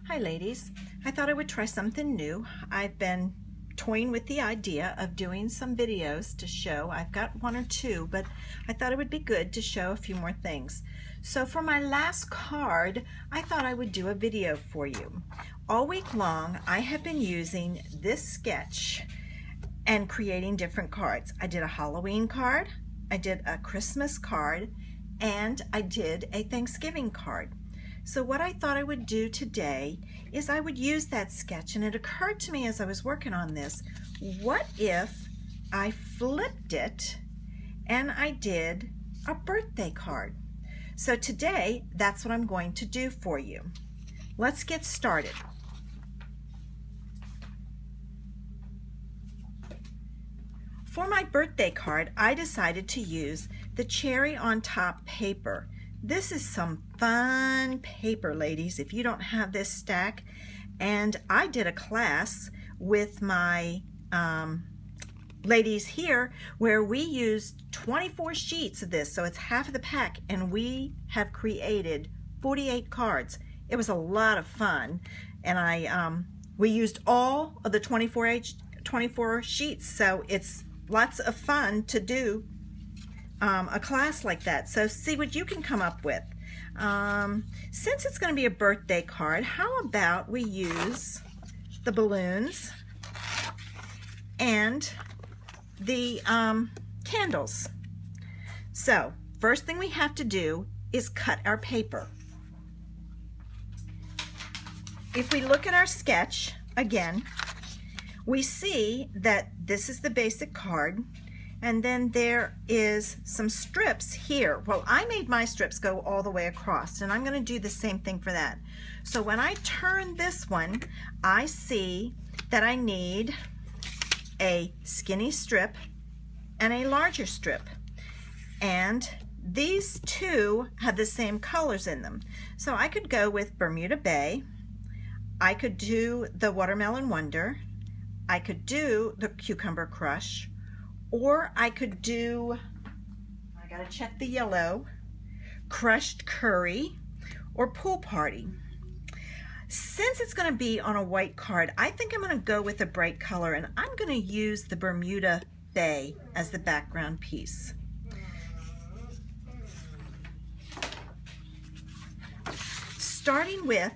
Hi ladies, I thought I would try something new. I've been toying with the idea of doing some videos to show. I've got one or two, but I thought it would be good to show a few more things. So for my last card, I thought I would do a video for you. All week long, I have been using this sketch and creating different cards. I did a Halloween card, I did a Christmas card, and I did a Thanksgiving card. So what I thought I would do today is I would use that sketch, and it occurred to me as I was working on this, what if I flipped it and I did a birthday card? So today, that's what I'm going to do for you. Let's get started. For my birthday card, I decided to use the cherry on top paper. This is some fun paper, ladies, if you don't have this stack. And I did a class with my ladies here where we used 24 sheets of this, so it's half of the pack, and we have created 48 cards. It was a lot of fun, and we used all of the 24 sheets, so it's lots of fun to do a class like that. So see what you can come up with. Since it's going to be a birthday card, how about we use the balloons and the candles. So first thing we have to do is cut our paper. If we look at our sketch again, we see that this is the basic card, and then there is some strips here. Well, I made my strips go all the way across, and I'm going to do the same thing for that. So when I turn this one, I see that I need a skinny strip and a larger strip. And these two have the same colors in them. So I could go with Bermuda Bay. I could do the Watermelon Wonder. I could do the Cucumber Crush. Or I could do, I gotta check the yellow, Crushed Curry or Pool Party. Since it's gonna be on a white card, I think I'm gonna go with a bright color, and I'm gonna use the Bermuda Bay as the background piece. Starting with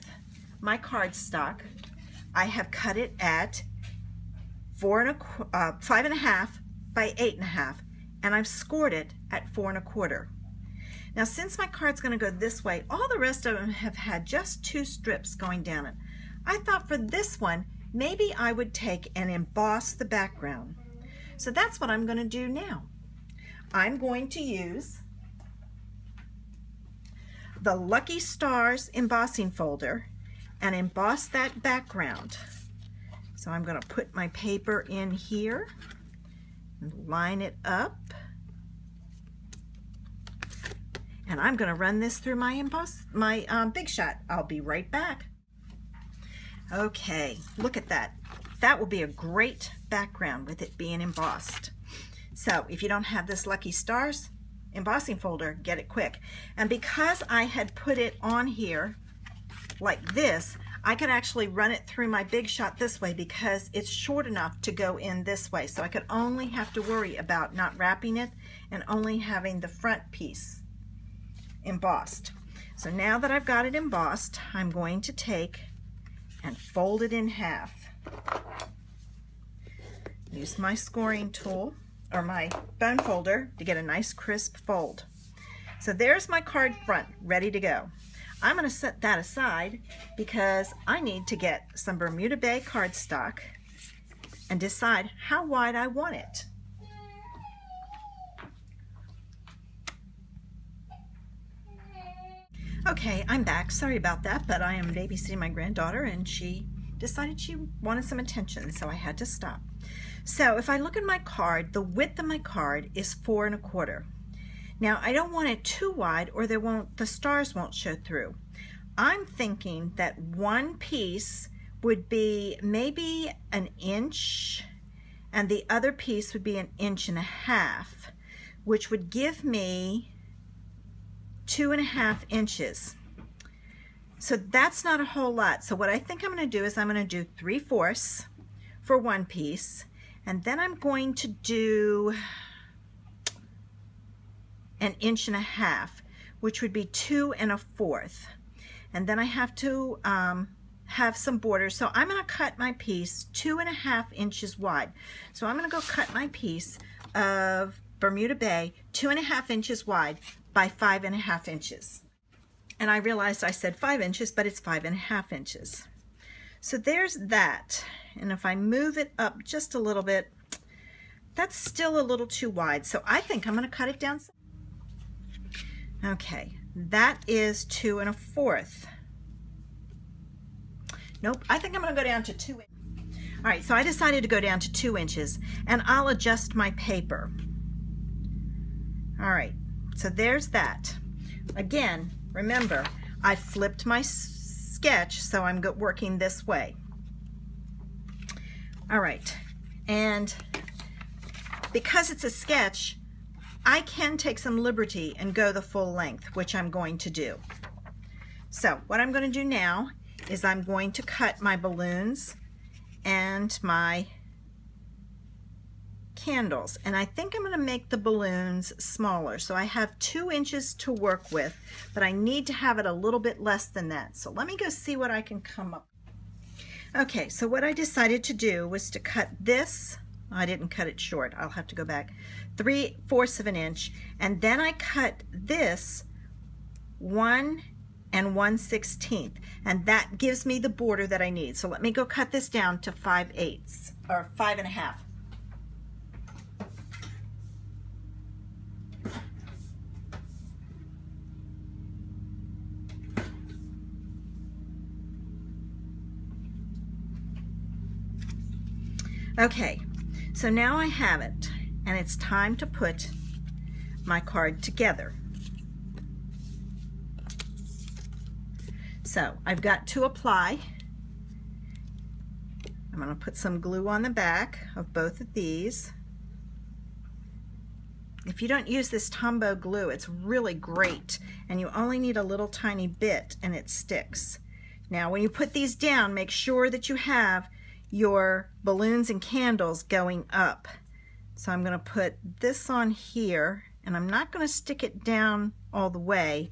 my cardstock, I have cut it at 5.5 by 8.5, and I've scored it at 4 1/4. Now, since my card's going to go this way, all the rest of them have had just 2 strips going down it. I thought for this one, maybe I would take and emboss the background. So that's what I'm going to do now. I'm going to use the Lucky Stars embossing folder and emboss that background. So I'm going to put my paper in here, line it up, and I'm going to run this through my Big Shot. I'll be right back. Okay, look at that. That will be a great background with it being embossed. So if you don't have this Lucky Stars embossing folder, get it quick. And because I had put it on here like this, I could actually run it through my Big Shot this way because it's short enough to go in this way. So I could only have to worry about not wrapping it and only having the front piece embossed. So now that I've got it embossed, I'm going to take and fold it in half. Use my scoring tool or my bone folder to get a nice crisp fold. So there's my card front ready to go. I'm going to set that aside because I need to get some Bermuda Bay cardstock and decide how wide I want it. Okay, I'm back. Sorry about that, but I am babysitting my granddaughter and she decided she wanted some attention, so I had to stop. So if I look at my card, the width of my card is 4 1/4. Now, I don't want it too wide or the stars won't show through. I'm thinking that one piece would be maybe 1 inch and the other piece would be 1.5 inches, which would give me 2.5 inches. So that's not a whole lot. So what I think I'm going to do is I'm going to do 3/4 for one piece, and then I'm going to do 1.5 inches, which would be 2 1/4. And then I have to have some borders. So I'm going to cut my piece 2.5 inches wide. So I'm going to go cut my piece of Bermuda Bay 2.5 inches wide by 5.5 inches. And I realized I said 5 inches, but it's 5.5 inches. So there's that. And if I move it up just a little bit, that's still a little too wide. So I think I'm going to cut it down. Okay, that is 2 1/4. Nope, I think I'm going to go down to 2 inches. All right, so I decided to go down to 2 inches, and I'll adjust my paper. All right, so there's that. Again, remember, I flipped my sketch, so I'm working this way. All right, and because it's a sketch, I can take some liberty and go the full length, which I'm going to do. So what I'm going to do now is I'm going to cut my balloons and my candles, and I think I'm going to make the balloons smaller. So I have 2 inches to work with, but I need to have it a little bit less than that. So let me go see what I can come up with. Okay, so what I decided to do was to cut this. I didn't cut it short, I'll have to go back, 3/4 of an inch, and then I cut this 1 1/16, and that gives me the border that I need. So let me go cut this down to 5/8 or 5.5. Okay, so now I have it, and it's time to put my card together. So I've got to apply. I'm going to put some glue on the back of both of these. If you don't use this Tombow glue, it's really great, and you only need a little tiny bit and it sticks. Now when you put these down, make sure that you have your balloons and candles going up. So I'm going to put this on here, and I'm not going to stick it down all the way.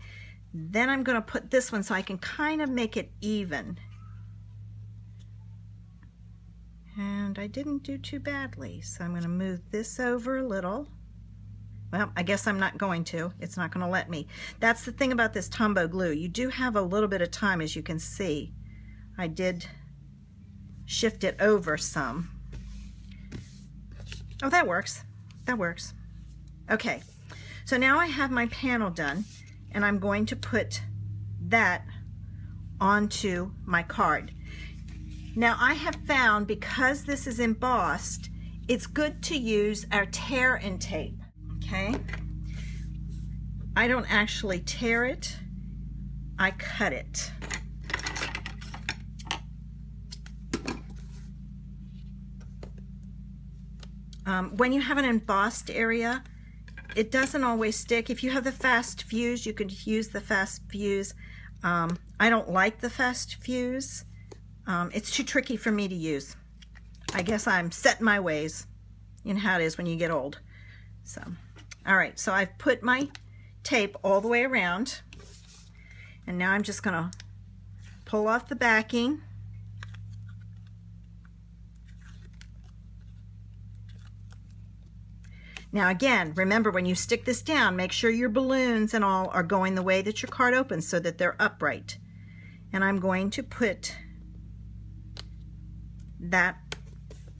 Then I'm going to put this one so I can kind of make it even. And I didn't do too badly, so I'm going to move this over a little. Well, I guess I'm not going to. It's not going to let me. That's the thing about this Tombow glue. You do have a little bit of time, as you can see. I did shift it over some. Oh, that works. That works. Okay, so now I have my panel done, and I'm going to put that onto my card. Now I have found, because this is embossed, it's good to use our tear and tape. Okay, I don't actually tear it, I cut it. When you have an embossed area, it doesn't always stick. If you have the fast fuse, you could use the fast fuse. I don't like the fast fuse. It's too tricky for me to use. I guess I'm set in my ways. You know how it is when you get old. So, all right, so I've put my tape all the way around, and now I'm just gonna pull off the backing. Now again, remember, when you stick this down, make sure your balloons and all are going the way that your card opens so that they're upright. And I'm going to put that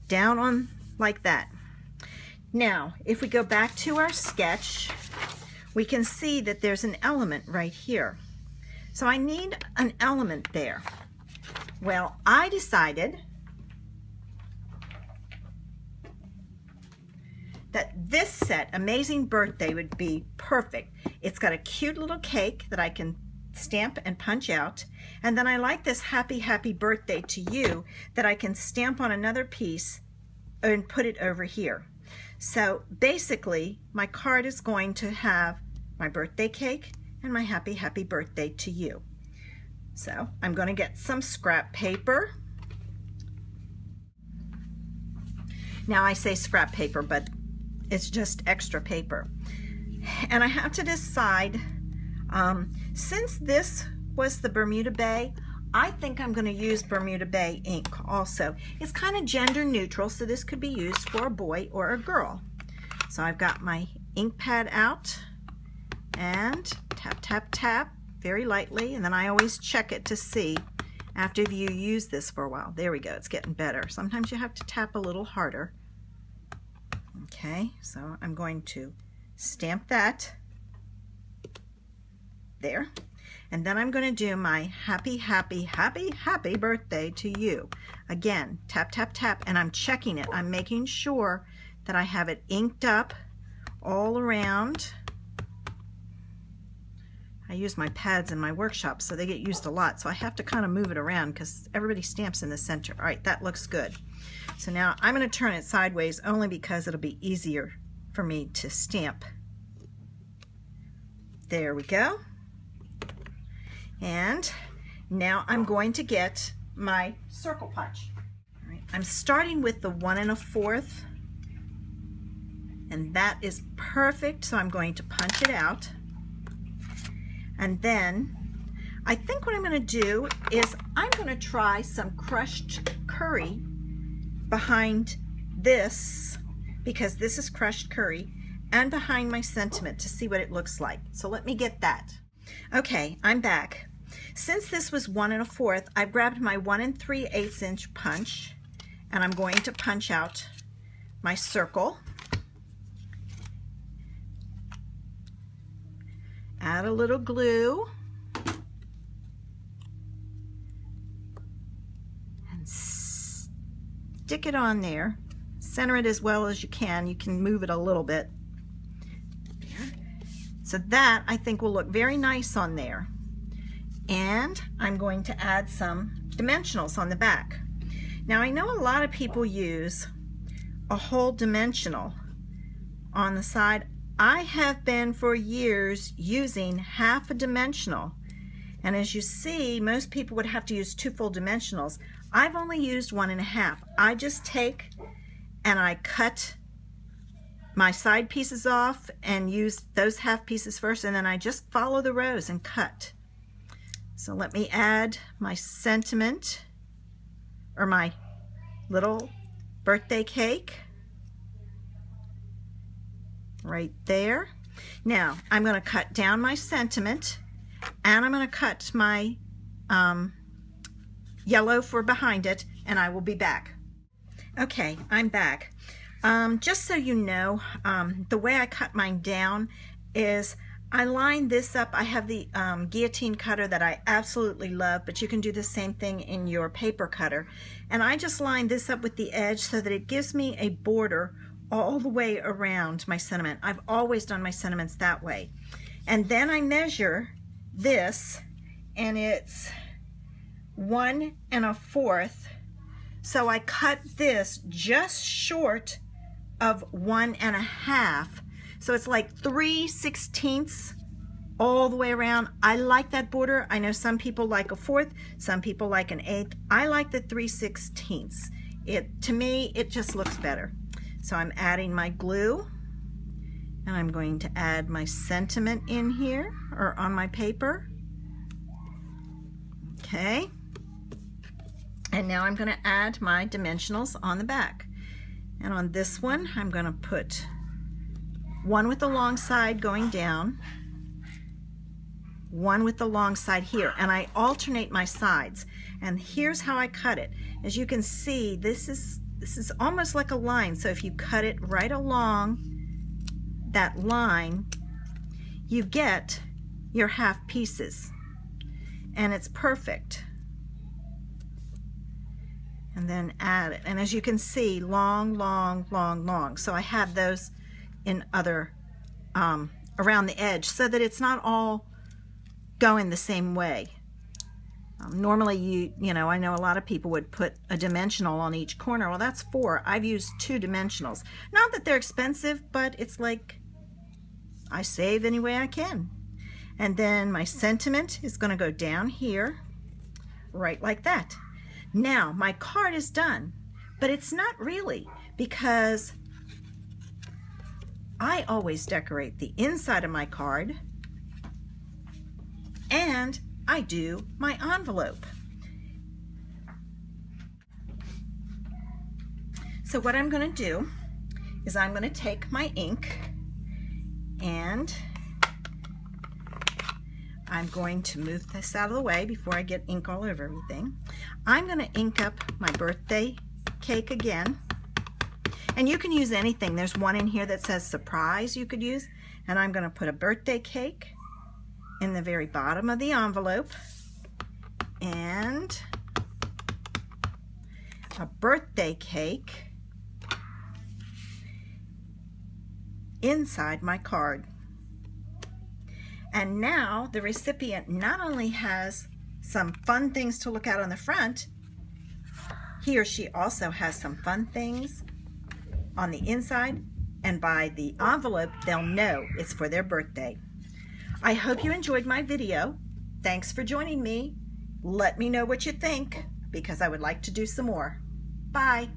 down on like that. Now, if we go back to our sketch, we can see that there's an element right here. So I need an element there. Well, I decided that this set, Amazing Birthday, would be perfect. It's got a cute little cake that I can stamp and punch out, and then I like this Happy Happy Birthday to You that I can stamp on another piece and put it over here. So basically, my card is going to have my birthday cake and my Happy Happy Birthday to You. So I'm going to get some scrap paper. Now I say scrap paper, but it's just extra paper. And I have to decide, since this was the Bermuda Bay, I think I'm going to use Bermuda Bay ink also. It's kind of gender neutral, so this could be used for a boy or a girl. So I've got my ink pad out and tap, tap, tap very lightly, and then I always check it to see after you use this for a while. There we go, it's getting better. Sometimes you have to tap a little harder. Okay, so I'm going to stamp that there. And then I'm going to do my happy, happy, happy, happy birthday to you. Again, tap, tap, tap, and I'm checking it. I'm making sure that I have it inked up all around. I use my pads in my workshop, so they get used a lot, so I have to kind of move it around because everybody stamps in the center. All right, that looks good. So now I'm going to turn it sideways only because it'll be easier for me to stamp. There we go. And now I'm going to get my circle punch. All right, I'm starting with the 1 1/4, and that is perfect, so I'm going to punch it out. And then I think what I'm going to do is I'm going to try some crushed curry behind this, because this is crushed curry, and behind my sentiment to see what it looks like. So let me get that. Okay, I'm back. Since this was 1 1/4, I grabbed my 1 3/8 inch punch, and I'm going to punch out my circle. Add a little glue. And stick it on there. Center it as well as you can. You can move it a little bit. There. So that, I think, will look very nice on there. And I'm going to add some dimensionals on the back. Now, I know a lot of people use a whole dimensional on the side. I have been for years using half a dimensional, and as you see, most people would have to use 2 full dimensionals. I've only used 1 1/2. I just take and I cut my side pieces off and use those half pieces first, and then I just follow the rows and cut. So let me add my sentiment, or my little birthday cake right there. Now I'm going to cut down my sentiment, and I'm going to cut my yellow for behind it, and I will be back. Okay, I'm back. Just so you know, the way I cut mine down is I line this up. I have the guillotine cutter that I absolutely love, but you can do the same thing in your paper cutter. And I just line this up with the edge so that it gives me a border all the way around my sentiment. I've always done my sentiments that way. And then I measure this, and it's 1 1/4. So I cut this just short of 1 1/2. So it's like 3/16 all the way around. I like that border. I know some people like a 1/4, some people like an 1/8. I like the 3/16. To me, it just looks better. So I'm adding my glue, and I'm going to add my sentiment in here, or on my paper. Okay. And now I'm going to add my dimensionals on the back. And on this one, I'm going to put one with the long side going down, one with the long side here, and I alternate my sides. And here's how I cut it. As you can see, this is almost like a line. So if you cut it right along that line, you get your half pieces, and it's perfect. And then add it, and as you can see, long, long, long, long. So I have those in other around the edge so that it's not all going the same way. Normally, you know, I know a lot of people would put a dimensional on each corner. Well, that's 4. I've used 2 dimensionals. Not that they're expensive, but it's like I save any way I can. And then my sentiment is going to go down here. right like that. Now my card is done, but it's not really, because I always decorate the inside of my card and I do my envelope. So what I'm going to do is I'm going to take my ink and I'm going to move this out of the way before I get ink all over everything. I'm going to ink up my birthday cake again. And you can use anything. There's one in here that says surprise you could use. And I'm going to put a birthday cake in the very bottom of the envelope. And a birthday cake inside my card. And now the recipient not only has some fun things to look at on the front, he or she also has some fun things on the inside, and by the envelope they'll know it's for their birthday. I hope you enjoyed my video. Thanks for joining me. Let me know what you think, because I would like to do some more. Bye.